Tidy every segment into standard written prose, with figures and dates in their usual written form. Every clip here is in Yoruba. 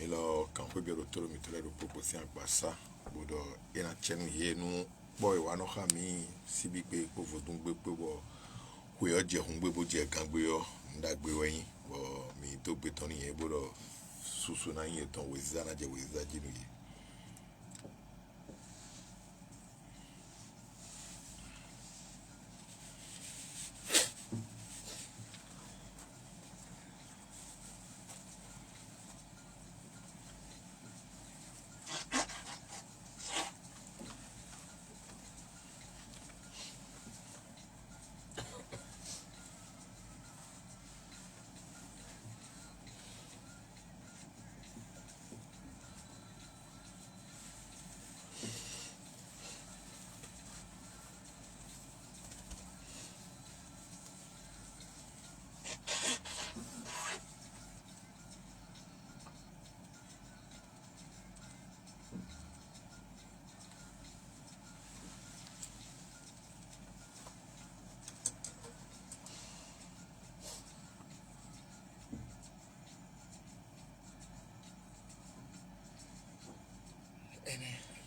Milo quand vous bien retour mi tole proposition à ça bodo ina chenu ye nu boy wano khami sibi pe ko vodun gbe pe bo ko yo je hun gbe bo je kan gbe yo nda gbe weyin bo mi to gbe ton ye bodo susu na yin ton weza na je weza jinu ye.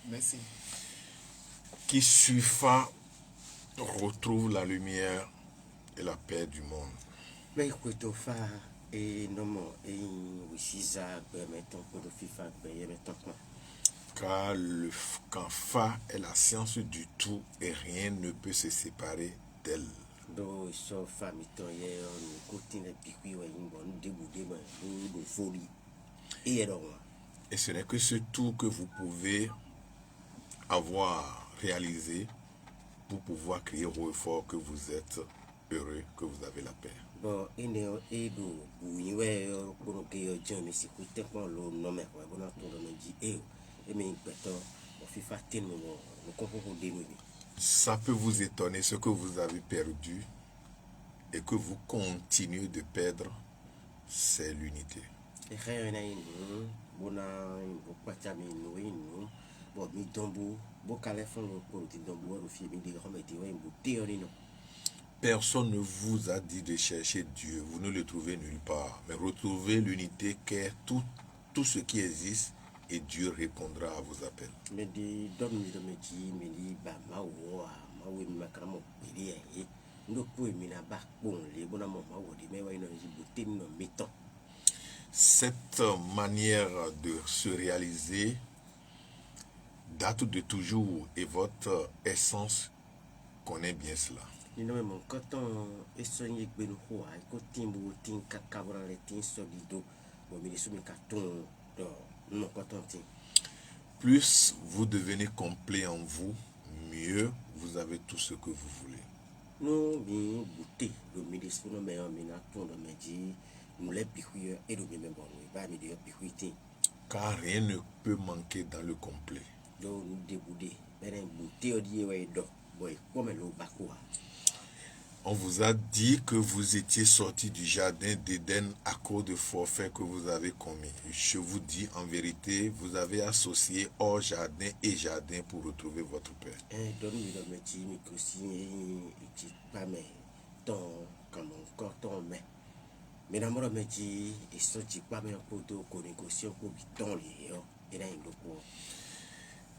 Merci. Qui suifa retrouve la lumière et la paix du monde. Mais écoute, fa et non et Wishiza mettons pour le FIFA mettons quoi. Car quand Fa est la science du tout et rien ne peut se séparer d'elle. Do so famille ton hier on continue piqui ouais une bonne déboudé de folie. Et ce n'est que ce tout que vous pouvez avoir réalisé pour pouvoir crier haut et fort que vous êtes heureux, que vous avez la paix. Bon, et do ouais pour que yo jam si côté quoi le nom mais ouais bon tout le monde dit et mais beto on FIFA tellement le comprendre des mots. Ça peut vous étonner ce que vous avez perdu et que vous continuez de perdre, c'est l'unité. Et rien n'est bon pas jamais nous bon mi dombo bon calefon pour le dombo au film des remettre ouais une théorie non. Personne ne vous a dit de chercher Dieu, vous ne le trouvez nulle part, mais retrouvez l'unité qui est tout ce qui existe et Dieu répondra à vos appels. Mais des dommes de métier, mais dit bah ma oui ma cramo pédé nous pouvons mina ba bon les bonnes moments où des mais ouais non j'ai beauté non mettons. Cette manière de se réaliser date de toujours et votre essence connaît bien cela. Ni no mon coton et soigné que nous quoi côté beau tin cacabra les tin solido bon mais les carton non coton tin. Plus vous devenez complet en vous, mieux vous avez tout ce que vous voulez. Nous bien beauté le ministre nous mais on mina ton de médi nous les piquer et le même bon va me dire piquer. Car rien ne peut manquer dans le complet. Donc nous débouder ben beauté au dit ouais do boy comme le bakoua. On vous a dit que vous étiez sorti du jardin d'Éden à cause de forfaits que vous avez commis. Je vous dis en vérité, vous avez associé hors jardin et jardin pour retrouver votre paix. Donne-moi le métier, mais que si tu pas mais ton comme encore ton mais dans mon métier, et si tu pas mais pour te négocier pour ton lié et là il doit.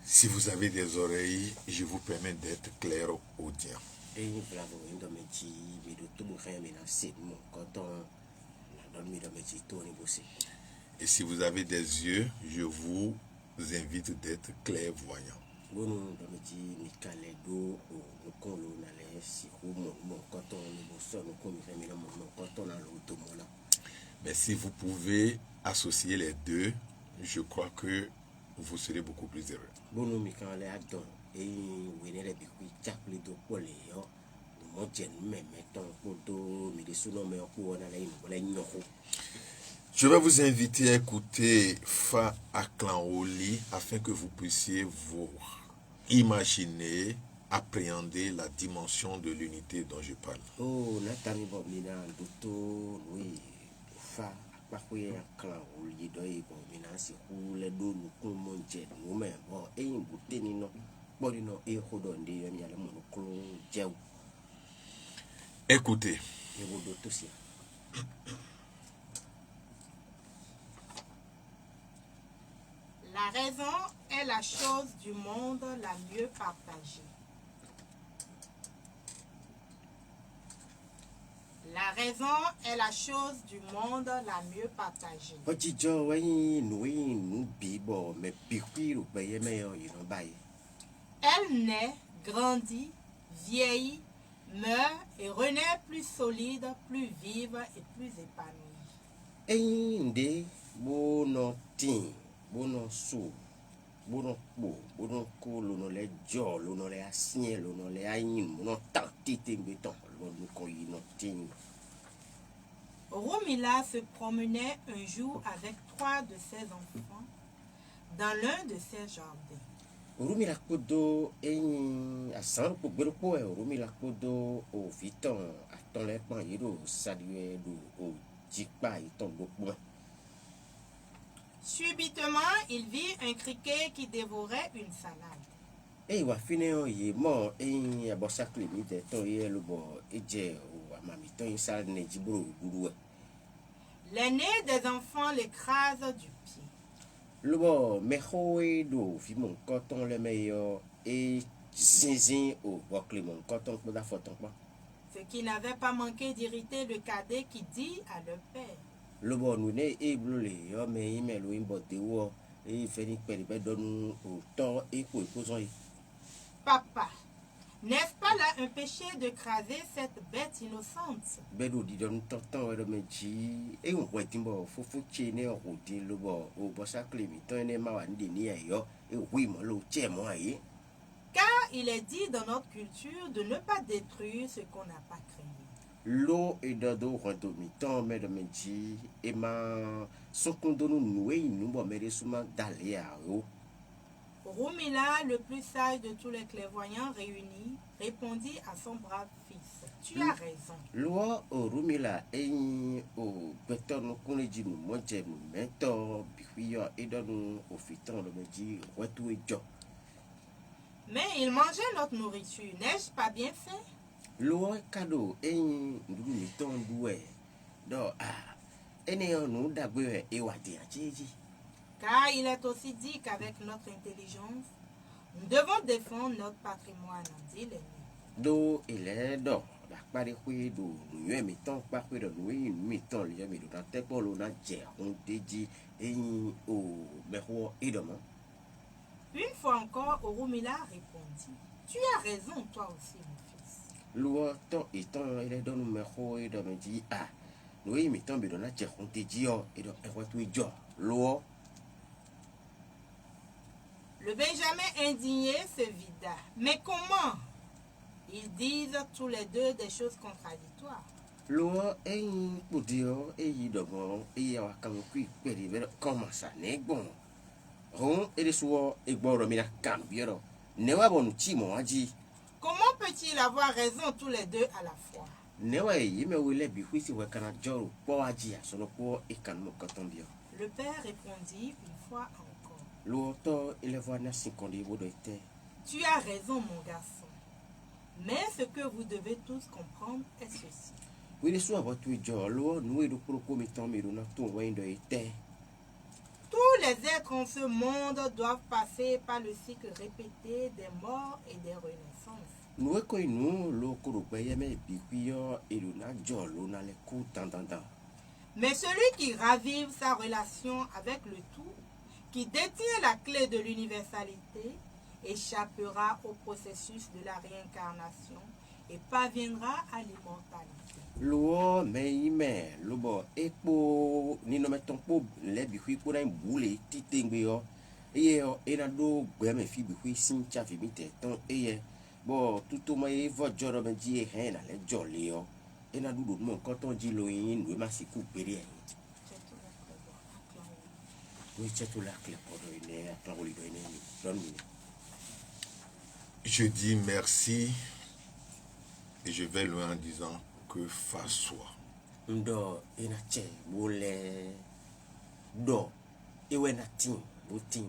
Si vous avez des oreilles, je vous permets d'être clair audient. Et bravo, un métier, mais de tout mon frère, mais là, c'est mon quand on donne le métier, tout négocier. Et si vous avez des yeux, je vous invite d'être clairvoyant. Bon, le métier, mais Kaledo, au colo, on allait, si mon quand on négocie, nous comme mais là, mon quand on a l'auto, là. Mais si vous pouvez associer les deux, je crois que vous serez beaucoup plus heureux. Bon, nous, mais quand on est à don, et on est là, puis chaque deux pour les mon Dieu, mais mettons pour deux, mais des sous-noms, mais on a là, on a une Je vais vous inviter à écouter Fa Aklanoli afin que vous puissiez vous imaginer, appréhender la dimension de l'unité dont je parle. Oh, Nathalie Bobina, Douto, oui, Fa Aklanoli, Doi Bobina, c'est où les deux nous commentent, nous-mêmes, bon, et une bouteille, non, bon, non, et Rodon, il y a le monoclone, Dieu. Écoutez. Et vous d'autres aussi. La raison est la chose du monde la mieux partagée. La raison est la chose du monde la mieux partagée. Ojijo wei nui nu bibo me pikwi ou paye meilleur you know baye. Elle naît, grandit, vieillit, meurt et renaît plus solide, plus vive et plus épanouie. Nde bono tin, bono sou, bono po, bono ko lono le jo, lono le asien, lono le ayin, bono tanti timbeton, lono ko yino tin. Rumila se promenait un jour avec 3 de ses enfants dans l'un de ses jardins. Rumi la kodo asan po gbero po rumi la kodo o viton aton le pan yiro sadue do o jikpa iton do po. Subitement, il vit un criquet qui dévorait une salade. Wa fine o ye mo abosa klimi de ton ye lo bo eje o amami ton sal ne jibro guru. L'aîné des enfants l'écrase du pied. Le bon, mais do fi mon coton le meilleur et zinzin au boucle mon coton pour la photo. Ce qui n'avait pas manqué d'irriter le cadet qui dit à leur père. Le bon, nous n'est ébloulé, mais il met le imbote ou et fait une période donne au temps et pour poser. Papa, n'est-ce pas là un péché de craser cette bête innocente? Bedo dit donne tonton et le meji et on voit timbo fofu chene au dit le bon au bossa clémi ton ne ma wandi ni yo et oui mon lo tche moi y. Car il est dit dans notre culture de ne pas détruire ce qu'on n'a pas créé. L'eau est dans dos rendomi ton mais de meji et ma son condono noué nous bon mais souvent d'aller à eux. Rumila, le plus sage de tous les clairvoyants réunis, répondit à son brave fils. Tu as raison. Loi au Rumila et au beton no koneji no moje no mento bihuyo et donne au fiton le meji wetu et jo. Mais il mangeait notre nourriture, n'ai-je pas bien fait? Loi cadeau et ndulu ton doué. Do ene no dagwe e wadi ajeji. Car il est aussi dit qu'avec notre intelligence, nous devons défendre notre patrimoine, dit l'aîné. Do il est do la pare kwe do nous mettons pas kwe do nous mettons les mi do na te polo na je on deji e o beho idoma. Une fois encore, Orumila répondit. Tu as raison, toi aussi, mon fils. Loi ton étant il est dans nous meho idoma dit nous mettons bi do na je on deji o et do e wetu jo loi. Le Benjamin indigné se vida. Mais comment? Ils disent tous les deux des choses contradictoires. Loi en podio et yidomo et yakam qui périver comment ça n'est bon. Ron et les soirs et bon mina cambiero. Newa bon chimo aji. Comment peut-il avoir raison tous les deux à la fois? Newa yime wile bihuisi wakana joro po aji solo po et kanmo katombio. Le père répondit une fois encore. L'auteur il voit na 5 livres de terre. Tu as raison, mon garçon. Mais ce que vous devez tous comprendre est ceci. Oui, les soirs, votre jour, l'eau, nous et le procomitant, mais nous avons tout de terre. Tous les êtres en ce monde doivent passer par le cycle répété des morts et des renaissances. Nous nous, l'eau, mais biquillon et le nadjol, l'eau n'a les coups tant. Mais celui qui ravive sa relation avec le tout, qui détient la clé de l'universalité, échappera au processus de la réincarnation et parviendra à l'immortalité. L'eau, mais le bon, et pour ni ne mettons pas les biquilles pour un boulet, titingueo, et n'a d'eau, mais fibi, sincha, fibite, ton, et bon, tout au moins, votre jour, me dit, rien à les jolly, et n'a d'où mon coton dit l'oïn, oui, ma si coupé. Oui, c'est tout là que Je dis merci et je vais loin en disant que face soit. Do inache bole do ewenatin butin.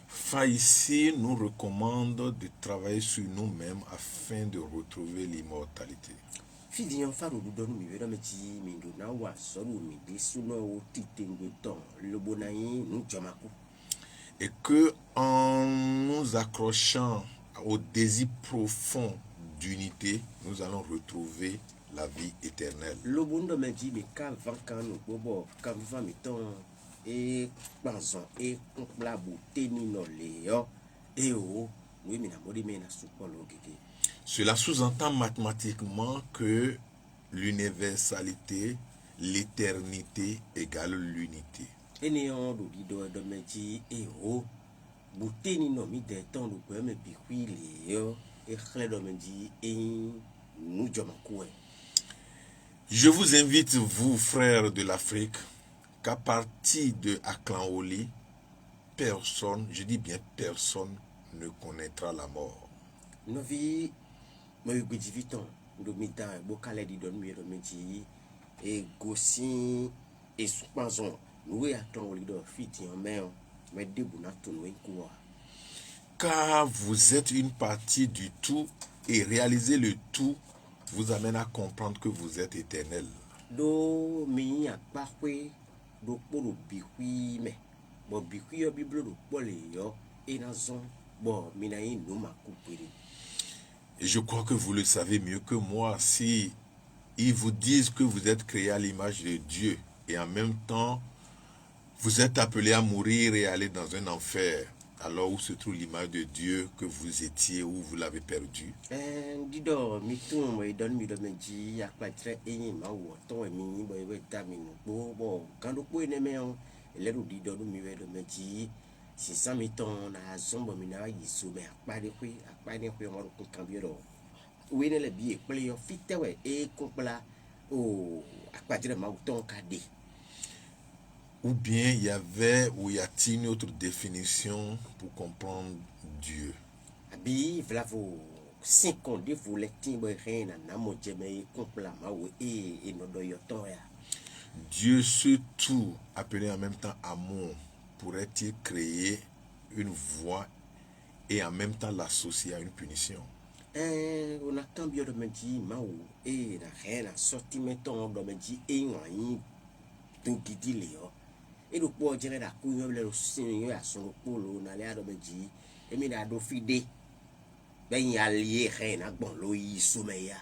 Fa ici nous recommande de travailler sur nous-mêmes afin de retrouver l'immortalité. Fidi yon faru du donu mi vedo me ti mi do na wa soru mi de suno o titengo ton le bonaï nous jamaku. Et que en nous accrochant au désir profond d'unité, nous allons retrouver la vie éternelle. Le bondo me dit mais quand van nous bobo quand va mettons et banzon et la beauté ni no léo et oh oui mais na modi mais na supolo keke. Cela sous-entend mathématiquement que l'universalité, l'éternité égale l'unité. Et néon do dido do me dit et oh beauté ni no mi de temps do me bikwi léo et xlé do me dit et nous jamaku. Je vous invite, vous, frères de l'Afrique, qu'à partir de Aklanoli, personne, je dis bien personne, ne connaîtra la mort. Nos vies, moi, je dis vite, nous mettons beaucoup de don mieux et gossin et soupazon. Nous Aklanoli de fit en mer, mais debout na tout nous quoi. Car vous êtes une partie du tout et réaliser le tout vous amène à comprendre que vous êtes éternel. Do mi a parfait do polo bihui me bo bihui yo bible do pole yo et na zon bo minayi no ma coupé. Et je crois que vous le savez mieux que moi. Si ils vous disent que vous êtes créé à l'image de Dieu et en même temps vous êtes appelé à mourir et aller dans un enfer, alors où se trouve l'image de Dieu que vous étiez ou vous l'avez perdu? Dido mi tun mo don mi do meji apatre eyin ma wo ton mi bo we ta mi no bo kan do po ene me on ele do dido do mi we do meji si sa mi ton na zombo mi na yi so me apade kwe mo ko kan bi do we ne le bi e ple yo fitewe e kompla o apatre ma wo ton ka de. Ou bien il y avait ou y a-t-il une autre définition pour comprendre Dieu? Abi vlavo 50 vous les timbre rien na mo jeme compla ma wo e no do yo ton ya. Dieu surtout appelé en même temps amour pourrait-il créer une voie et en même temps l'associer à une punition? On a cambio de meji ma wo e na rien sorti meton do meji e wan to gidi le yo. Et le poids dirait la couille le signe à son polo na l'air de meji et mi na do fide ben y allié rien à bon lo yi soumeya.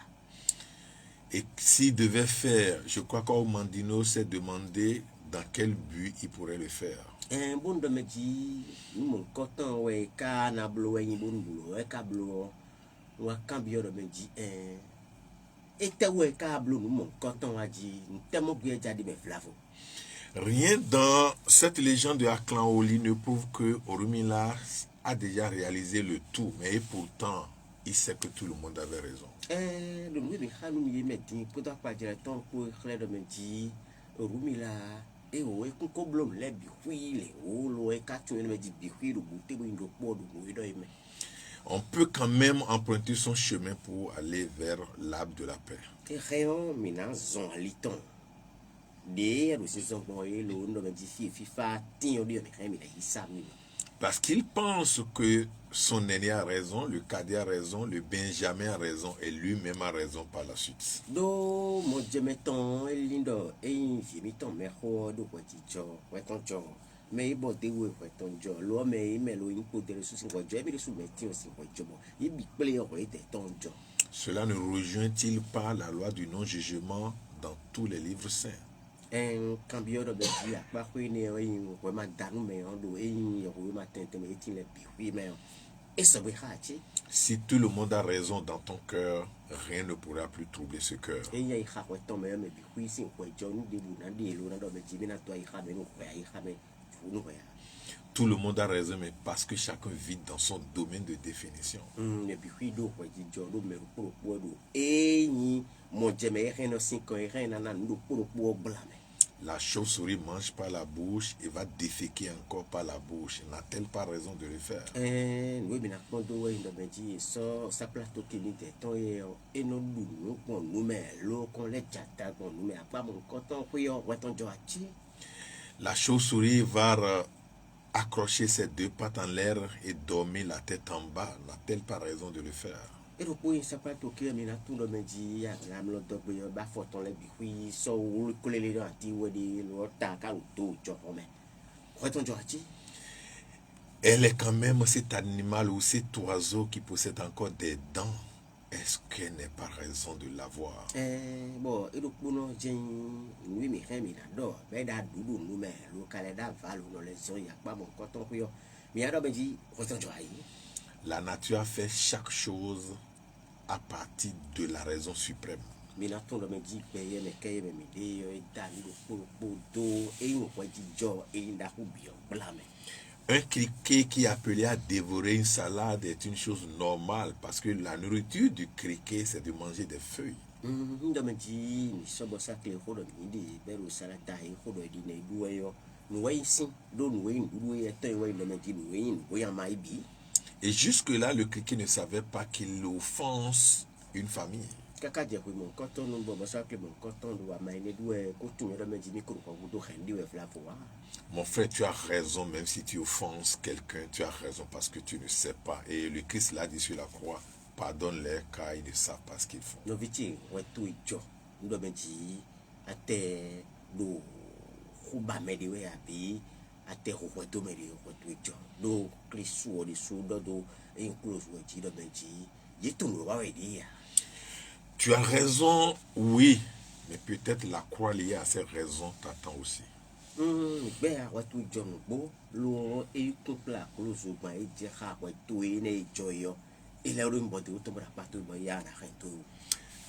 Et s'il devait faire, je crois qu'Aumandino s'est demandé dans quel but il pourrait le faire. Un bon de meji nous mon coton ouais ka na blo yin bon blo e ka blo wa cambio de meji et te ouais ka blo nous mon coton a dit tellement bien jadi me flavo. Rien dans cette légende de Aklanoli ne prouve que Orumila a déjà réalisé le tout, mais pourtant, il sait que tout le monde avait raison. Le nouveau Michanou y metti, pour pas dire tant pour clair de midi, Orumila, et au Kunkoblom, les bihuis, les holo, et quatre me dit bihuis, le bouté, ou une repos de mais. On peut quand même emprunter son chemin pour aller vers l'arbre de la paix. Et rien, mina, zon liton. Des saison boy, le nom de FIFA, tient Dieu, mais parce qu'il pense que son aîné a raison, le cadet a raison, le Benjamin a raison et lui-même a raison par la suite. Do mo jemeton elindo miton me ho do kweticho wetoncho me bo de we wetonjo lo me lo inpo de su sin kojo e bi su meti o sin kojo bo i bi pele o ite tonjo. Cela ne rejoint-il pas la loi du non-jugement dans tous les livres saints? En cambio de dia pa ko ni o yin ko ma danu me on do yin o ma tente me ti le bi me et ça we hachi. Si tout le monde a raison dans ton cœur, rien ne pourra plus troubler ce cœur. Et il y a eu un me me bi sin ko jo ni de bu na de lo na do me ti bi na to ai ha me no ko ai ha me fu no ya. Tout le monde a raison, mais parce que chacun vit dans son domaine de définition. Ne bi do ko ji jo do me ro po do e ni mo je me rien no sin ko rien na na ndo po blame. La chauve-souris mange par la bouche et va déféquer encore par la bouche. N'a-t-elle pas raison de le faire? Oui, mais nous avons ça plateau qui nous est et nous nous l'eau qu'on les jata, nous met à pas mon coton, la chauve-souris va accrocher ses deux pattes en l'air et dormir la tête en bas. N'a-t-elle pas raison de le faire? Et le point, ça plateau qui est maintenant tout le monde dit, la melodo, bah, faut on les bihuis, so, ou les gens, ou des l'autre, ou tout, Reton Joachi. Elle est quand même cet animal ou cet oiseau qui possède encore des dents. Est-ce qu'elle n'est pas raison de l'avoir? Bon, et donc, bon, j'ai oui, mais rien, mais d'abord, ben, da doudou, nous, mais, le Canada, va, nous, les gens, il y a pas mon coton, puis, mais alors, ben, dit, Reton Joachi. La nature a fait chaque chose à partir de la raison suprême. Mais là, tout le monde dit, payer, mais qu'il y a mes idées, et d'aller au dos, et une fois dit, jo, et une d'arroubio, blâme. Un criquet qui est appelé à dévorer une salade est une chose normale parce que la nourriture du criquet, c'est de manger des feuilles. Nous me dit, nous sommes ça que les gens me disent, ben, le salade, et les gens me disent, nous voyons, nous voyons ici, nous voyons, nous voyons, nous voyons, nous voyons, maïbi. Et jusque-là, le criquet ne savait pas qu'il offense une famille. Kaka dia mon coton, nous bon, ça que mon coton doit m'aider, doit continuer à me dire, que vous doit rendre la foi. Mon frère, tu as raison, même si tu offenses quelqu'un, tu as raison parce que tu ne sais pas. Et le Christ l'a dit sur la croix, pardonne-les car ils ne savent pas ce qu'ils font. Nous viti, ouais, tout est jo. Nous doit me dire, à terre, nous, rouba me de ouais, abi, à terre, ouais, tout me de tout est jo. Nous, Christ, ou des sous, nous, et une close, ouais, tu dois me dire, j'ai tout nous va dire. Tu as raison, oui, mais peut-être la croix liée à ces raisons t'attend aussi. Ben, ouais, tout est jo, nous, bon, l'eau, et tout plat, close, ouais, et dire, ouais, tout est né, joyo. Et là, on va dire,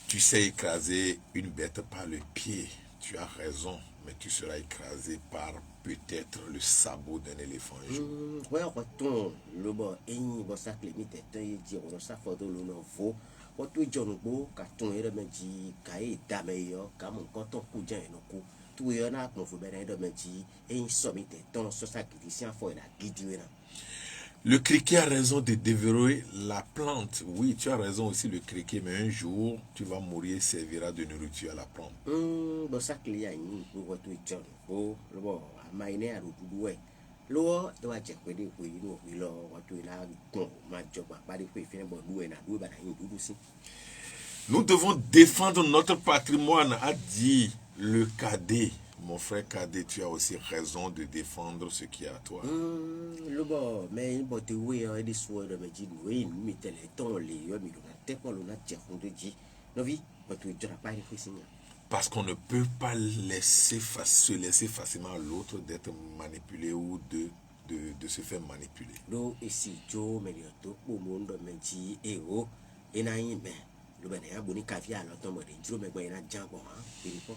tu sais écraser une bête par le pied, tu as raison, mais tu seras écrasé par peut-être le sabot d'un éléphant un jour. Ouais, retourne le bon, et il va s'acclimer, et dire, on s'en fout de l'eau, on tout John Bo, carton et le medi, caï, dameyo, comme on compte coup d'un et coup, tout y en a, mon faut bien de medi, et il sommit, ton sur sa criticien, faut la guider. Le criquet a raison de dévorer la plante. Oui, tu as raison aussi le criquet, mais un jour, tu vas mourir et servira de nourriture à la plante. Bon, ça qu'il y a une pour tout John Bo, le bon, à mainer à l'autre. Lo doit check with it, we know, we law, what we like, my job, but if we feel about doing a do, but I do see. Nous devons défendre notre patrimoine, a dit le cadet. Mon frère cadet, tu as aussi raison de défendre ce qui est à toi. Le bon, mais il botte oui, et des soins de me dire, oui, nous mettons les temps, les yeux, mais on a tel qu'on a check, on te dit, no vie, but we don't pas les signes. Parce qu'on ne peut pas se laisser facilement à l'autre d'être manipulé ou de se faire manipuler. Do ici, Joe, mais il y a tout le monde me dit, et oh, et n'a rien, mais le ben a boni caviar, l'autre me dit, Joe, mais il y a un django, hein,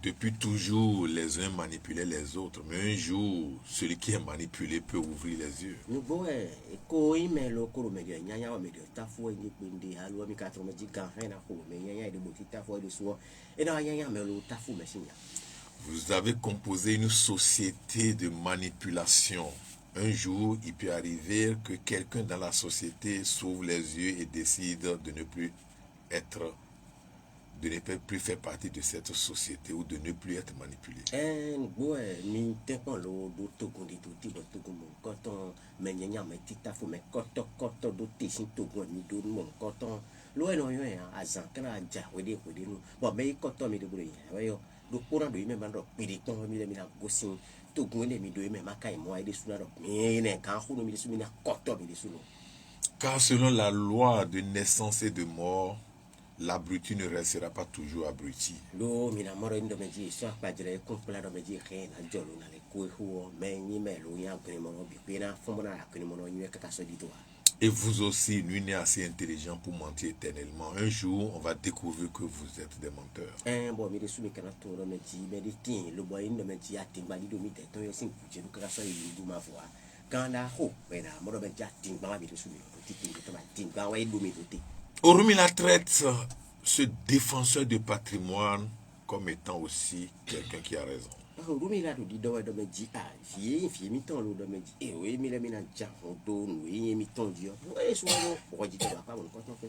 Depuis toujours, les uns manipulaient les autres, mais un jour, celui qui est manipulé peut ouvrir les yeux. Nous bon, et quoi, mais le cours, mais il y a un mais de ta foi, il y a un peu de quatre, mais il y a un mais il y a des boutiques ta foi de soi, et non, il y a un mais le ta fou, mais signe. Vous avez composé une société de manipulation. Un jour, il peut arriver que quelqu'un dans la société s'ouvre les yeux et décide de ne plus faire partie de cette société ou de ne plus être manipulé. Ouais, mi te pas lo do to ko di to ti do to ko mon coton mais nya mais ti ta fo mais coton do ti sin to ko mi do mon coton lo e no yo ya azan kana ja we de no bon mais coton mi de bure ya yo do pura do me mando pidi ton mi de mi na gosin to ko ne mi do me makai mo ai de suna do mi ne kan hu no mi de su mi na coton mi de su no. Car selon la loi de naissance et de mort, l'abruti ne restera pas toujours abruti. Lo mi na moro ndo me ji so pa jere ko pla do me ji khe na jolo na le ko hu me ni me lo ya ko ni mo bi pe na fo mo na ko ni mo no ni ka so di to. Et vous aussi, nul n'est assez intelligent pour mentir éternellement. Un jour, on va découvrir que vous êtes des menteurs. Bon, mais les sous-mécaniques canatons, mais des tiens, le bois, le métier à Timbali, de Mité, ton yasin, je ne crasse pas de ma voix. Quand la ho, mais la mort de Timbali, le sous-mécanique, Timbali, de Orumila traite ce défenseur de patrimoine comme étant aussi quelqu'un qui a raison. Rumila do di do do me ji a fi mi ton lo do me ji e we mi le mi na ja ho do nu e mi ton di o e so o ji to pa mo ko ton fe.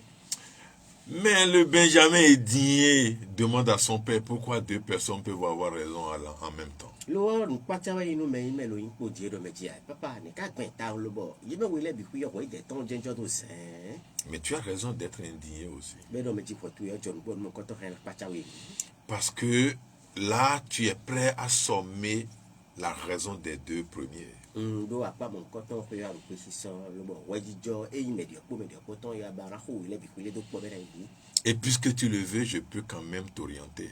Mais le Benjamin Edinier demande à son père pourquoi deux personnes peuvent avoir raison en même temps. Lo nu pa cha wa inu me lo yin po di do me ji a papa ne ka gben ta lo bo yi me we le bi ku yo ko ide ton jenjo do se. Mais tu as raison d'être indigné aussi. Mais do me ji ko tu yo John bon mo ko ton fe pa cha we. Parce que là, tu es prêt à sommer la raison des deux premiers. Do apa mon koton ko ya ko si so lo bo wajijo e medio ko ton ya bara ho le bi ko le do ko bera yi. Et puisque tu le veux, je peux quand même t'orienter.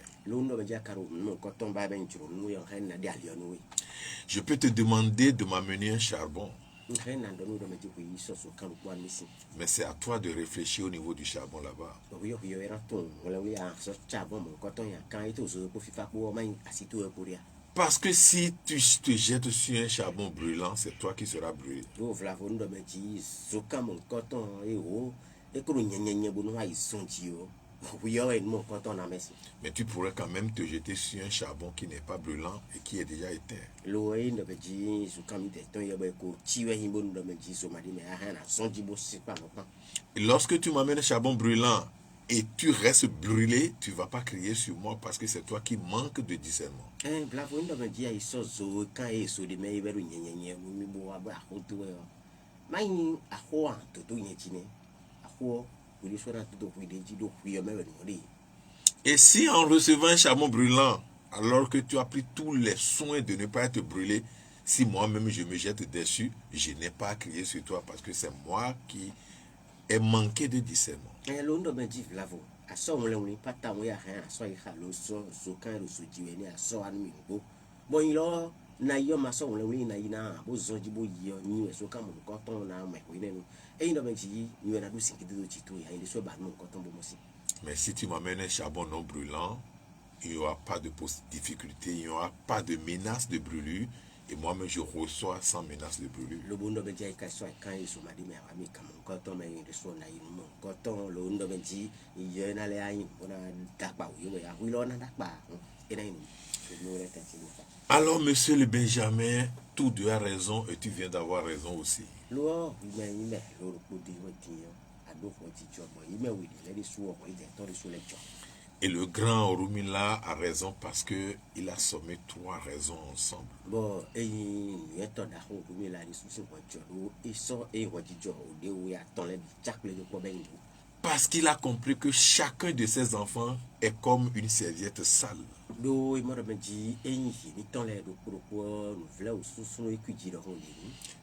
Je peux te demander de m'amener un charbon. Mais c'est à toi de réfléchir au niveau du charbon là-bas. Parce que si tu te jettes sur un charbon brûlant, c'est toi qui seras brûlé. Mais tu pourrais quand même te jeter sur un charbon qui n'est pas brûlant et qui est déjà éteint. Et lorsque tu m'amènes un charbon brûlant et tu restes brûlé, tu ne vas pas crier sur moi parce que c'est toi qui manques de discernement. Et si en recevant un charbon brûlant, alors que tu as pris tous les soins de ne pas être brûlé, si moi-même je me jette dessus, je n'ai pas à crier sur toi parce que c'est moi qui ai manqué de discernement. Mais si tu m'amènes un charbon non brûlant, il n'y aura pas de difficulté, il n'y aura pas de menace de brûlure. Et moi-même, je reçois sans menace de brûlure. Alors, monsieur le Benjamin, tous deux a raison et tu viens d'avoir raison aussi. Et le grand Orumila a raison parce qu'il a sommé trois raisons ensemble. Parce qu'il a compris que chacun de ses enfants est comme une serviette sale.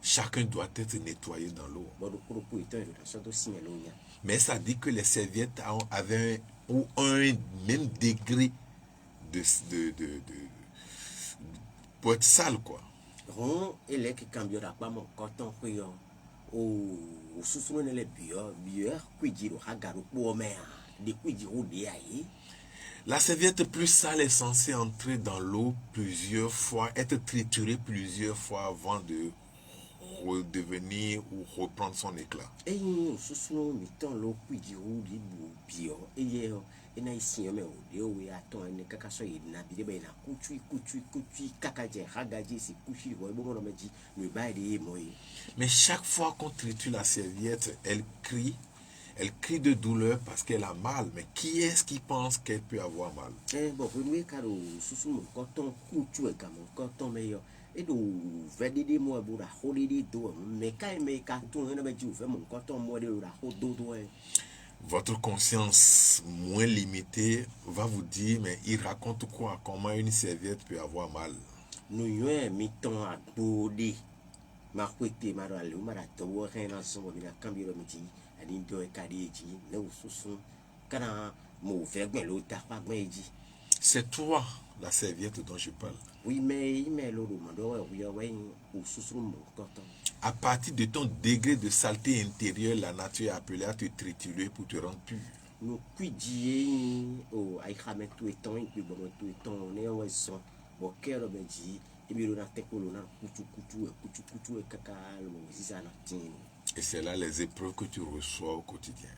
Chacun doit être nettoyé dans l'eau. Mais ça dit que les serviettes avaient un même degré pour être sale, quoi. La serviette plus sale est censée entrer dans l'eau plusieurs fois, être triturée plusieurs fois avant de redevenir ou reprendre son éclat. Mais chaque fois qu'on triture la serviette, elle crie de douleur parce qu'elle a mal. Mais qui est-ce qui pense qu'elle peut avoir mal? Votre conscience moins limitée va vous dire, mais il raconte quoi? Comment une serviette peut avoir mal? C'est toi la serviette dont je parle. À partir de ton degré de saleté intérieure, la nature est appelée à te triturer pour te rendre pur. Et c'est là les épreuves que tu reçois au quotidien.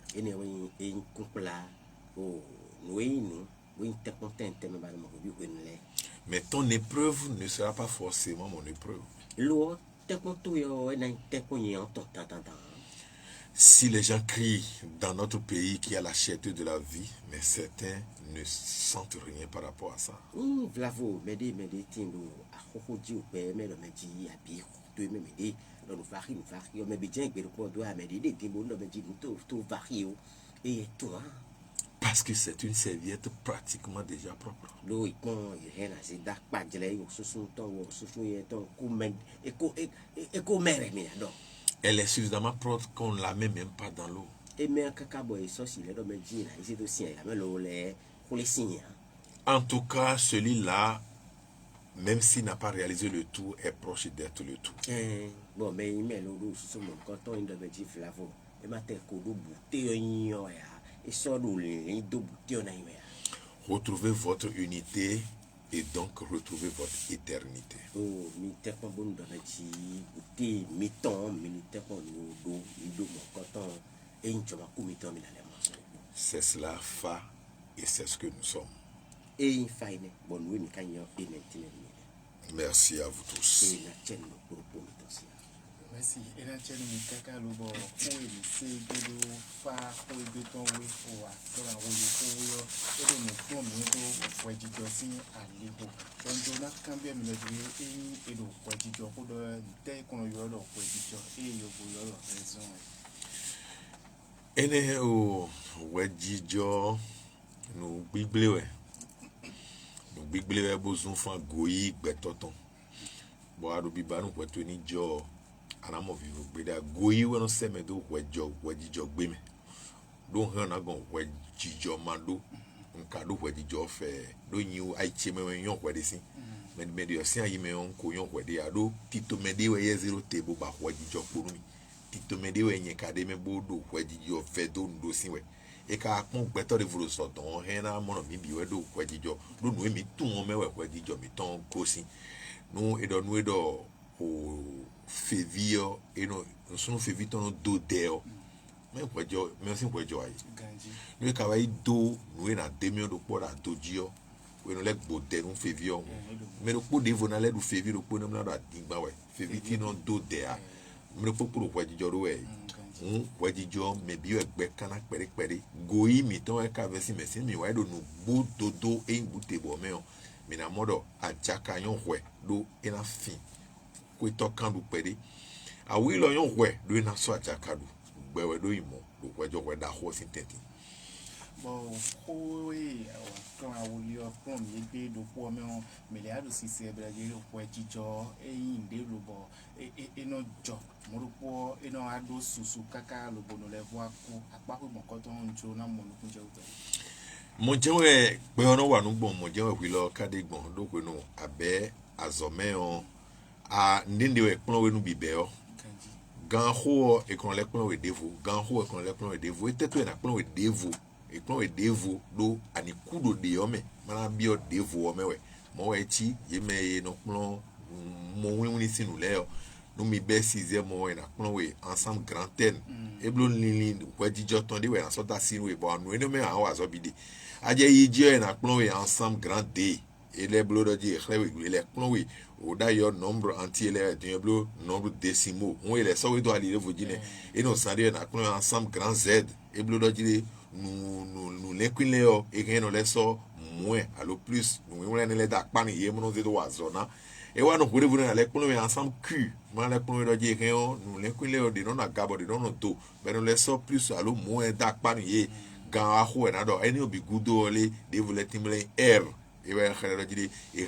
Mais ton épreuve ne sera pas forcément mon épreuve. Si les gens crient dans notre pays qu'il y a la cherté de la vie, mais certains ne sentent rien par rapport à ça. Parce que c'est une serviette pratiquement déjà propre. do ikon yena se da kpadjele yo susun ton wo susun ye ton ku men eko mere mi do Elle est suffisamment propre qu'on ne la met même pas dans l'eau. e me kaka boy so si le do me ji na isi do sien ya me lo le ku le sien En tout cas, celui-là, même s'il n'a pas réalisé le tout, est proche d'être le tout. bon me me lo do susun mo ko ton do me ji flavo e ma te ko do bute yo ya e so do le do bute yo na yo ya Retrouvez votre unité et donc retrouvez votre éternité. o mi te ko bon do me ji bute mi ton mi te ko no do mo ko ton e ncho ma ku mi ton mi na le mo C'est cela, Fa, et c'est ce que nous sommes. e fine bon we mi kan yo e mentine mi Merci à vous tous. e na chen no pour mi to si Merci. Et là, tu as mis caca le bord. Où est le C, de l'eau, fa, où est béton, où est fou, à faire un rouleau, où est le plomb, où est du dossier à l'héros. Donc, on a quand même le dieu et le quoi du jour, pour le tel qu'on a eu le quoi du jour, et il y a raison. Ene o wejijo no gbigble we bozun fan goyi gbetoton bo adu biba nu kweto ni jo anamo vivo gbeda goyi we no seme do wejijo gbe me do han na gon wejijo mando nka do wejijo fe do yin aiche me yon kwede sin me de osin ayi me on ko yon kwede ado tito me de we 0 table ba wejijo kporu mi tito me de we yen kade me bodo wejijo fe do ndo sin we e ka pon gbeto de vuro so don hen na mo no mi bi we do wejijo do nu mi tun o me we wejijo mi ton kosin nu edo o fevio eno nso fevi ton do deo me wejo me sin wejo ai nu ka wa do nu na demio do pora dojio we no le gbo de nu fevio me do po de vo na le do fevi do po na na digba we fevi ti no do dea me do po pro wejijo do we wejijo me bi egbe kana pere goyi mi ton e ka vesi mesin mi wa do nu gbo dodo e butebo me o mi na modo ajaka yon hwe do ina fin ko to kan du pere awi lo yon hwe do ina so ajaka du gbewe do imo do wejo we da ho sin teti Bon, oui, quand on lit au fond, il y a des poids, mais il y a aussi ces blagues au poids du jour, et il y a le bon, et notre job, mon poids, et non à dos sous caca, le bon, on les voit, à part mon coton, on a mon coup. mo jewe pe ono wa nu gbon mo jewe wi lo kade gbon do pe nu abe azome on a ndinde we pon we nu bibe o gan ho e kon le pon we devo gan ho e kon le pon we devo e teto na pon we devo e pon we devo do ani kudo de o me mana bi o devo o me we mo we chi ye me no pon mo wini sinu le o no mi be 6e mo we na pon we ensemble grand ten e blo lin wejijo ton de we na so da sinu we bo anu eno me an wa so bi de aje yije na plon we ensemble grand day ele blo do di khlewe ele plon we o da yo nombre entier ele de blo nombre décimaux on ele so we do ali levo jine e no sande na plon ensemble grand z e blo do di nous l'équilé et que nous laissons moins à le plus nous on les da pan ye mon de wa zona e wa no pour vous na le plon ensemble q moi le plon do di que nous l'équilé de non agabo de non do mais nous laissons plus à le moins da pan ye gan aho na do eni obi gudo ole de vous letimle r e we khale do di e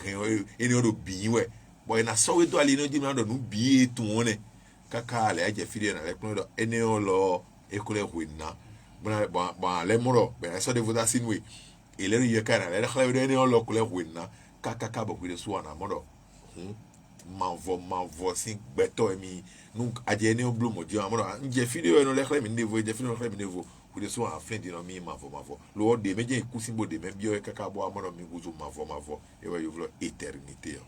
eni odo bi we boy na so we do ali no di na do nu bi etu one kaka le aje fide na le plon do eni o lo e kule huina ba le moro be so de vous da sinwe e le ye kana le khale do eni o lo kule huina kaka ka bo kule so na modo manvo sin gbeto emi nu aje eni o blo mo di amodo nje fide no le khale mi nevo je fide no khale mi nevo we so an friend you know me mavo lo de meje ikusimbo de me bio kaka bo amono mi guzu mavo e we yo éternité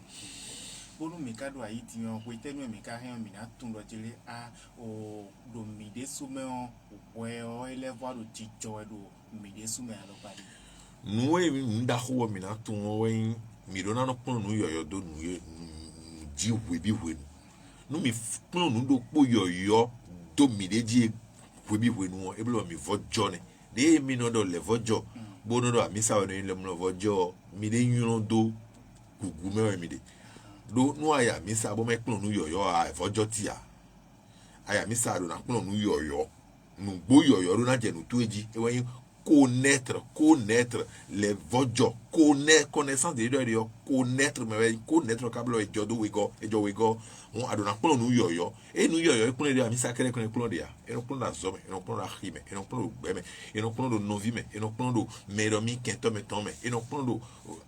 bolu mikado ayiti yon ko tenu mi ka hen mi na tun lo jele a o do mi de sume on we o ele voir do tijo do mi de sume alo pari nu e nda ho mi na tun o we mi do na no pon nu yoyo do nu ye ji we bi we nu mi pon nu do po yoyo do mi de ji webi wenu e blo mi vojo ne de mi no do le vojo bo no do amisa we no le vojo mi de yun do gugu me mi de do no aya misa bo me pon nu yoyo a vojo ti a aya misa do na pon nu yoyo nu gbo yoyo do na je nu to eji e wen connaître les vojo connaissance de Dieu connaître mais connaître kablo e jodo wego on adona pon nu yoyo e nu yoyo pon de ami sacré kon pon de ya e no pon da zome e no pon da khime e no pon do beme e no pon do novime e no pon do meromi kento metome e no pon do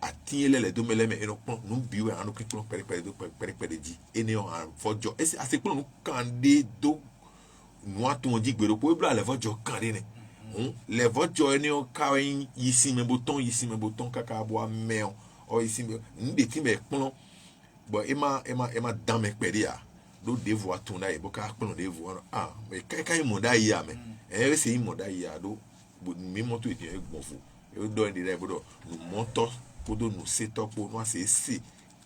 atiele le do meleme e no pon nu biwe anu kikon pere di e ne o vojo e se pon nu kande do no aton di gbero po bla le vojo kande ne les voitures ne ka ici me bouton kaka boa meo o ici ndi ti me pon bo ema dans me peria do devo atunda e boka pon devo me kai mo da ya me e se mo da ya do mi moto e gbonfo e do ndi le bodo no monto podo no seto po no se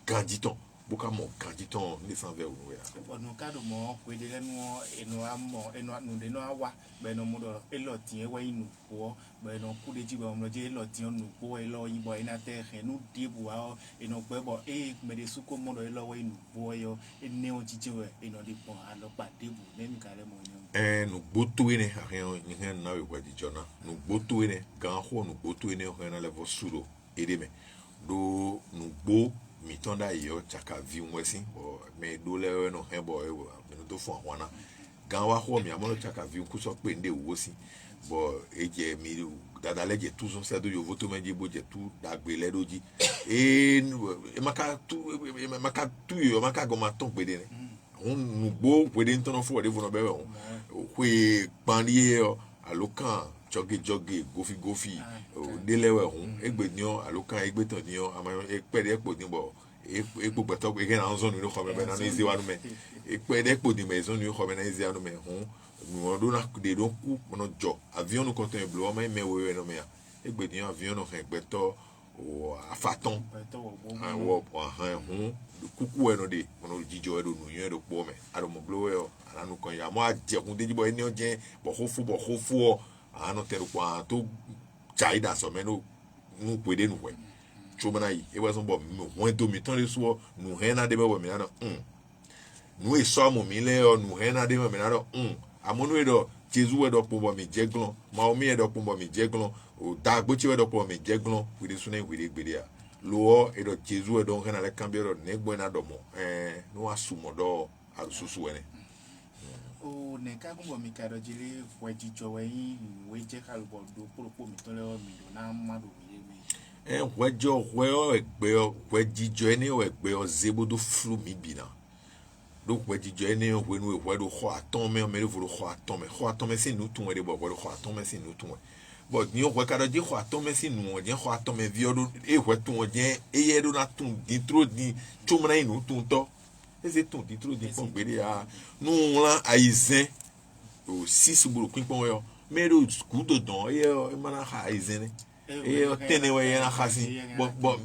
candidat boka mo candidat ni sans ver ou ya no ka do mo ko de lenu eno amo eno no de no awa be no mo do elo tin e wa inu po be no ku de ji be mo je elo tin no po elo yin bo ina te he no de bu wa eno pe bo me de su ko mo do elo wa inu po yo ene o jije we eno de pon alo pa de bu ne mi ka le mo ni no gboto ene rien ni hen na we kwa di jona no gboto ene gan ho no gboto ene ho na le vo suro ede me do no gbo mi tonda yo chaka vi mwesi me do le no hebo me no to fo wana gan wa ho mi amono chaka vi ku so pe nde wo si bo eje mi dada leje tu so se do yo voto meji bo je tu dagbe le doji maka go ma ton pe de ne un gbo pe de ntono fo de vo no be we pandie alokan jogi gofi delewe egbe ni o alokan egbe tan ni o ama epede epo ni bo epo beto pe na zone ni ko be na izi wa no me epede epo ni me zone ni ko be na izi anu me no do na de do ku no jo avion no contain blue ma me we no me egbe ni avion no beto o afaton wo kuku eno de no jijo edo no yen do po me ado mo blue o anu kan ya mo ajekun deji bo eni o je bo hofu ano tero kwa to chaida so me no pwede no we choma na yi e wa so bo won do mi ton le so no he na de be wo mi na no e so mo mi le o no he na de me na do amonu e do jesu e do po bo mi jeglon ma o mi e do po bo mi jeglon o da gbo chi e do po mi jeglon we de sune we de gbede a lo e do jesu e do he na le cambio do ne gbo na do mo no asumo do arususu ene o ne ka ko mi ka do jile fo jijo we yin we je ka lo do poropo mi to le o mi do na ma do mi wejo we egbe we jijo eni o egbe o zebodo flu mi bina do we jijo eni o we nu we do ho aton me o me do ho aton me sin nu tun we de bo ho aton me sin nu tun we but ni o we ka do je ho aton me sin nu o je ho aton me vi o do e we tun o je e ye do na tun di tro di chumra inu tun to ese ton di tro di pon gbere a nu ran aizen o 6 buru pin pon yo me do skudo don e mana ha aizen e o tene we na khasi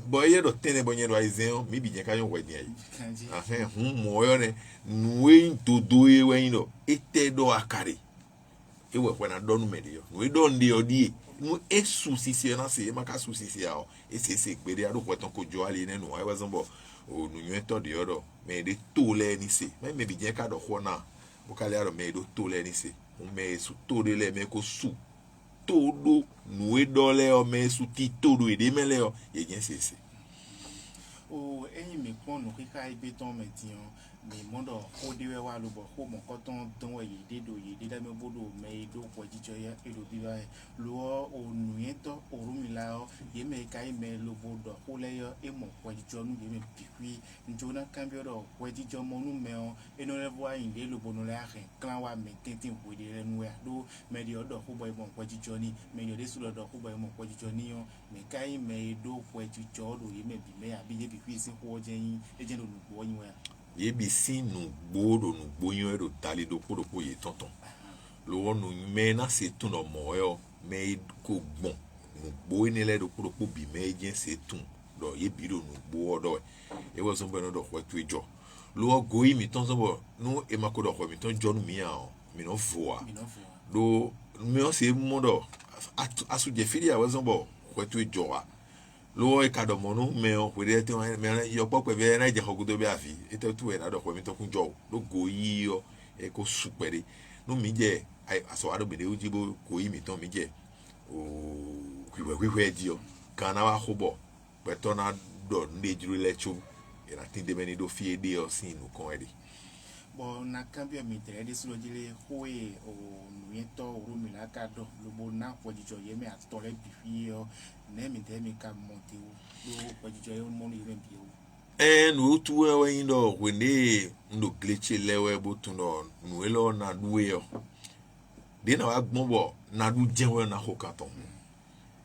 bo ye do tene bo nye do aizen mi bi je ka yo we ni ai mo yo ne nu e dodo e we no ete do akare e we na do nu me yo nu e do ndi odi nu esu sisi na se maka su sisi a o ese gbere a do ko ton ko jo ale ne nu ai wa zombo o nu nyo to di odo me de to le ni se me bi je ka do ho na bo ka le aro me do to le ni se o me su to de le me ko su to do nu e do le o me su ti to do e de me le o ye je se o eyin mi pon no kika ibe ton me ti on mi mondo o de we wa lo bo ko mo ko ton we ye de da me bodo me do ko jijo ya e do bi ba lo o nu yen to o ru mi la o ye me kai me lo bodo ko le yo e mo ko jijo nu ye me pikwi njona cambio do ko jijo mo nu me o e no le wa yin de lo bono le ahe clan wa me tintin we de nu ya do me de odo ko boy mo ko jijo ni me de su do ko boy mo ko jijo ni yo me kai me do ko jijo do ye me bi me abi ye pikwi sin ko je yin e je no lu bo yin wa ye bi sin nu gbodo nu gboyan ero tali do poropo ye tonton lo nu me na se tun no mo yo me ko gbon nu gbo ni le do poropo bi me je se tun do ye bi do nu gbo odo e wo so no do ko tu ejo lo go yi mi ton so bo nu e ma ko do ko mi ton jo nu mi a o mi no voa do mi o se mo do asu je firi a wo so bo ko tu ejo a lo e ka do mo nu me o we de te me yo pope be na je hogudo be afi e te tu e na do ko mi to kun jo lo go yi o e ko supere no mi je aso ado be de ujibo go yi mi ton mi je we dio kana wa hobo betona do ndejuru lecho ina tinde meni do fie de o sinu kon edi Bon, na cambio mi tre de sulo dile hoe o nueto urumila kado lobo na kwajijo yeme atole bifio ne mi te mi ka monte lo kwajijo yo moni rempio nu tu we ndo wende ndo gleche lewe botundo nu elo na duwe yo de na wa gbonbo na du jenwe na hokaton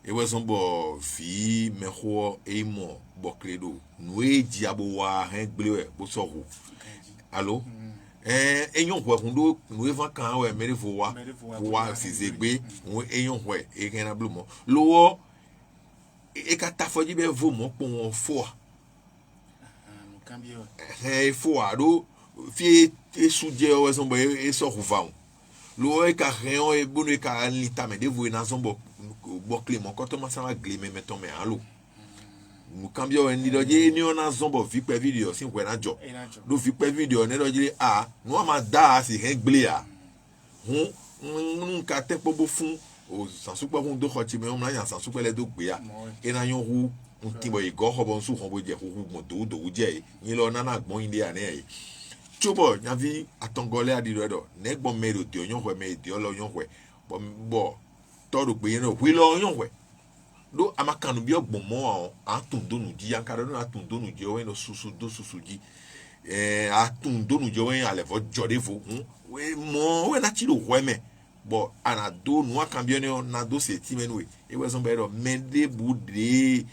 e we sombo fi meho emo bokledo nu eji abo wa hen glewe bo sohu allo eyon hwe hundo nu evan kan we mere fo wa sizegbe nu eyon hwe e ken na blumo lowo e ka tafoji be vo mo pon won fo no cambio fo ado fi esuje o sombo e so hufa lo e ka reon e bonu e ka lita me devo na sombo bokle mo ko to ma sama gleme meton me allo nu cambio en ni doje ni ona sombo fi pe video sin we na jo do fi pe video ne doje no ma da si hen gble a hun ka te pobo fun o sansupo hun do khoti me o na yan sansupo le do gbe a e na yon hu un tibo e go hobo nsu hobo je hu mo do je yin lo na gbon inde ani e chobo nyavi atongole adido ne gbon mero ti oyon hwe me di olo yon hwe bo to ro pe yin ro wi lo yon hwe do amakanu bi ogbon mo atundonu ji yankara no atundonu je we no susu ji atundonu je we alevo jodevo we mo we na chiro hwe me bo anado no akambio ne na do se ti menwe e we so bedo mende bude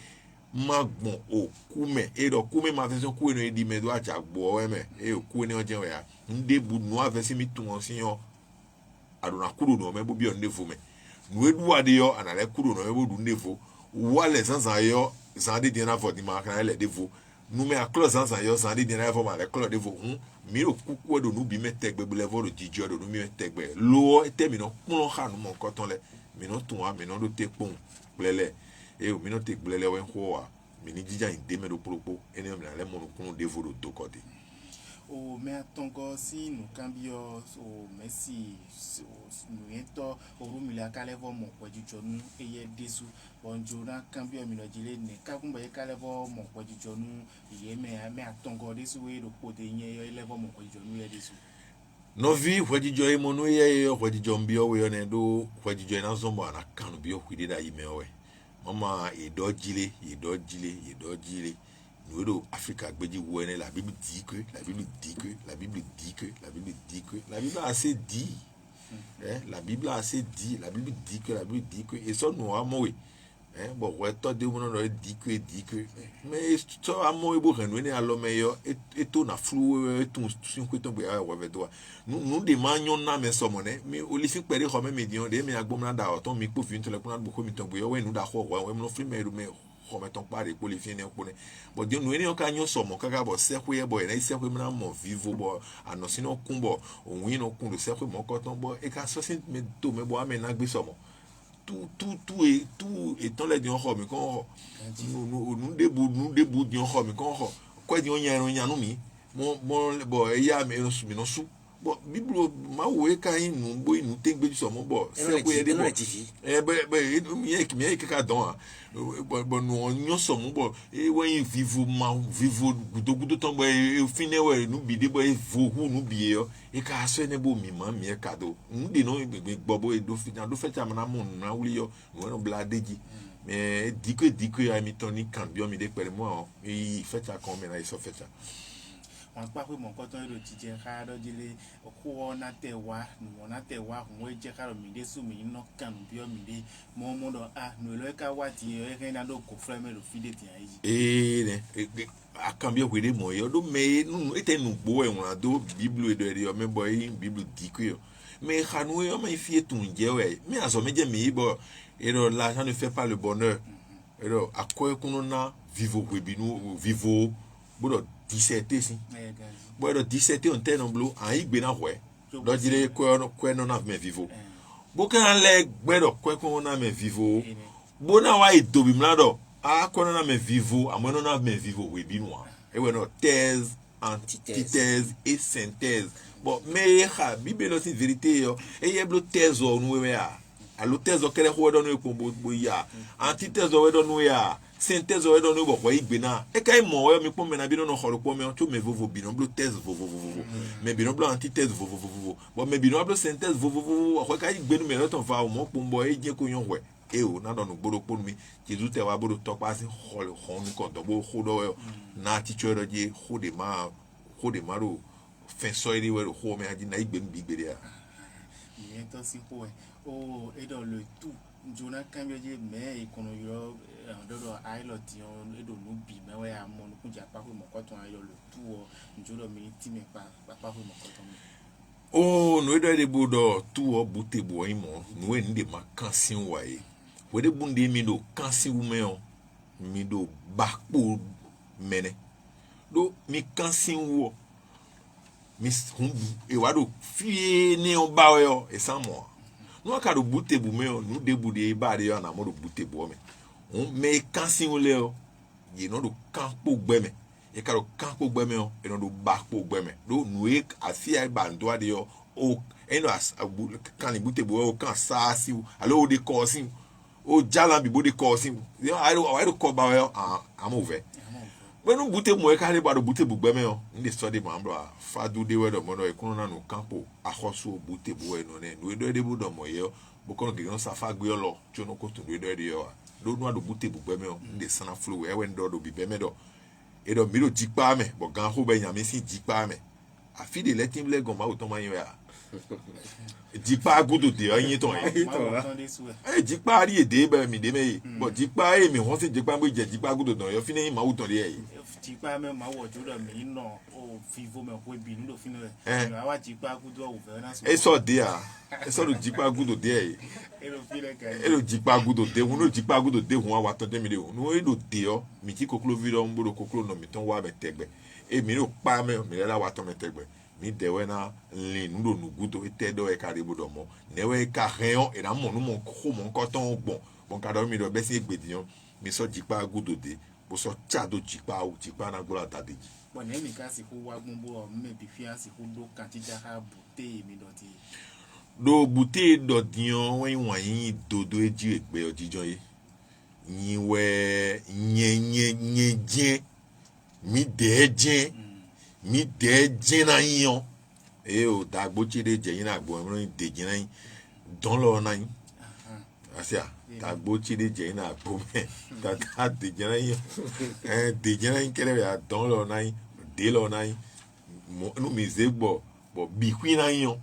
magbon okume edo kume ma version ku eno edi medo acha gbo we me oku ne oje we ya nde bu no avesi mi tun on sinyo adona kuru no me bo bi on defo me no edu ade yo anale kuru no me bo du defo wale sansan yo san de dina for di ma kan le defo nu me aklo sansan yo san de dina for ma le klo defo mi ro kuku edo nu bi me tegbe bu level do jijo edo nu mi tegbe lo temi no kun ha nu mo koton le mi no tun wa mi no do te pon plele o mi no te glele wen ho wa mi ni jija inde me do propo ene mi na le mo kun devo do to kote o me atongo si no cambio o messi no ento urumila kalevo mo kwajijo nu eye desu bonjo na cambio mi no jile ne ka kumba ye kalevo mo kwajijo nu ye me atongo desu we do pote yen yo levo mo kwajijo nu ye desu no vi kwajijo e mo no ye yo kwajijo mbio we yo ne do kwajijo na zombo ana kanu bi o kwidida yi mewe mama idojile nous Africa gbeji wo ene la Bible dit que la Bible dit que la Bible a assez dit la Bible a assez dit que et ça nous a moi bon ouais toi de mon no dit que mais so amo ebo renu ne alo meyo et to na flou tout sin ko to be a we do nous de manyon na me so mo ne mi olifi pere ho me medion de mi agbom na da o ton mi po fi ntole ko na bo ko mi ton bo we nu da ho we no free me ho me ton pare ko le fi ne ko ne bo de nu eni o ka nyon so mo kaka bo se ko ye bo na se ko mi na mo vivo bo anosi no kun bo ohun no kun do se ko mo ko ton bo e ka so sin me to me bo ame na gbe so mo tout étant les dions mais quand nous debout dions mais quand quoi dions y a un mi bon il y a mais non sous bon bible ma ouais quand nous boy nous t'es bien sur mon bon c'est quoi des mais que cadon bon nous sommes bon et ouais vivo gudo tombe e fine ouais nous bide boy vo nous bier e ka so ne bo mi ma mi kado ndi no gbobo e do feta na mo na wuli yo no bladeji mais dit que a mi toni kan bio mi de pere mo e feta kon me na so feta on pa pe mon koton e do tije ka do dile ko na tewa mo je ka mi de su mi no kan bio mi de mo do no lo ka wati e ke na do ko frame lo fide ti ayi a cambio with mo yo do me nu ete nu bo e won do bible do yo me boy bible dit que mais khanu yo me fie tun je we mi aso me je mi bo et l'argent ne fait pas le bonheur et a quoi qu'on na vivo bodo 17 si bodo 17 on ten blo an igbe na hwe do dire ko no na me vivo bo kan le gbedo ko na me vivo bo na wa idobi mlado ko no na me vivo amono na me vivo we bi no e we no thèse antithèse et synthèse bon mais ha bible no si vérité yo e ye blo thèse o no we a alo tezo kele ho do no ko ya anti tezo we do no ya sin tezo we do no bo igbe na e kai mo we mi po me na bi no horo po me to me vovo bi no blo tezo vovo me bi no blo anti tezo vovo bo me bi no blo sin tezo vovo o kai igbe no me no ton fa o mo po mbo e je ko yon we e o na do no gboro po mi jesu te wa bodo to pa sin hol honu kon do bo ho do na ti cho do je ho de ma ro fin so iri we ro ho me aji na igbe mi igbe ya ìyẹn tó sí kó ẹ ó ẹdọ lè tù jona kambioje mẹ ìkùnú yọ ọdọdọ àìlọtì ẹdọ ló bì mẹwẹ àmọ nùkúnjà pápẹ mọkọtọ ayọ lè tù ọ njọdọ mi tì mí pa pápẹ mọkọtọ mi. o no edo de bodo tu o bute bo imo no e nde ma kansin wa e we de bunde mi do kansin wu me o mi do bakpo mene do mi kansin wo mi hum e wa do fie ne o ba o e samo no ka do bute bu me o no de bu de ba de na mo do bute bo me me kansin wo le o ye no do kampo gbe me e ka do kampo gbe me o e no do bakpo gbe me do no e afia ba ndo ade o eno as kan ni bute bo o kan sa si alo o de ko si o jala bi bo de ko si I do ko ba o am over when you bute mo e ka le ba do bute bu gbe me o ndi study ma bro fadu de we do mo no e kunu na no kampo ahoso bute bo e no ne no e do de bu do mo ye bo kono ke no safa gbe lo jo no ko to do de yo do no do bute bu gbe me o ndi sana flow e we ndo do bi be me do e do mi do jipa me bo gan ho be nya me si jipa me afi de let him let go ma o ton ma yin ya jipa gudu de yin ton e jipa ri ede be mi de me bo jipa e mi won se jipa bo je jipa gudu don yo fi ni ma o ton de e jipa me ma wo jọdọ mi no o fivo me ko bi ndo fi no e awa jipa gudu o fe na so e so de a e so do jipa gudu de e ero fi le ka e do jipa gudu de hun no jipa gudu de hun wa ton de mi de no e do de o mi ti koklo vi do mboro koklo no mi ton wa me tegbe e mi no pa me mi la wa ton me tegbe mi dewe na lin ndo nugudo etedo e kare bodo mo newe ka reon e na mo no mo ko mo ko ton gbon bon ka do mi do be si egbediyan mi so jipa gudo de bo so chado jipa o jipa na gola tadeji bo ne mi ka si ko wa gbonbo o me bi fi asi ko do kan ti jaka bute mi do ti do bute do diyan wan yin dodo eji egbe ojijan yi yin we yen jin mi de jin mi de jina yan e o da gbo chide je yin na gbo mo de jina yin don lo na yin asia da gbo chide je yin na gbo me da de jina yin de jina yin kele ya don lo na yin de lo na yin mo no mi ze gbo bo bi kwi na yin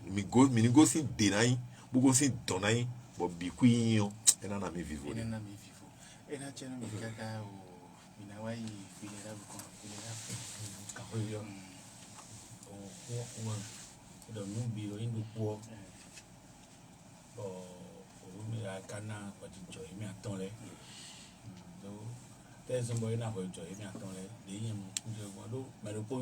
mi ni go si de na yin bo go si don na yin bo bi kwi yin e na mi vivo ina na mi vivo ina chenu mi kaka o ina wa yi fi le ra bu Oyo o do nu bi o indu po o mi ra kana ko ti jo mi aton le do te so bo ina ko jo mi aton le de yin mu nje won do me ro po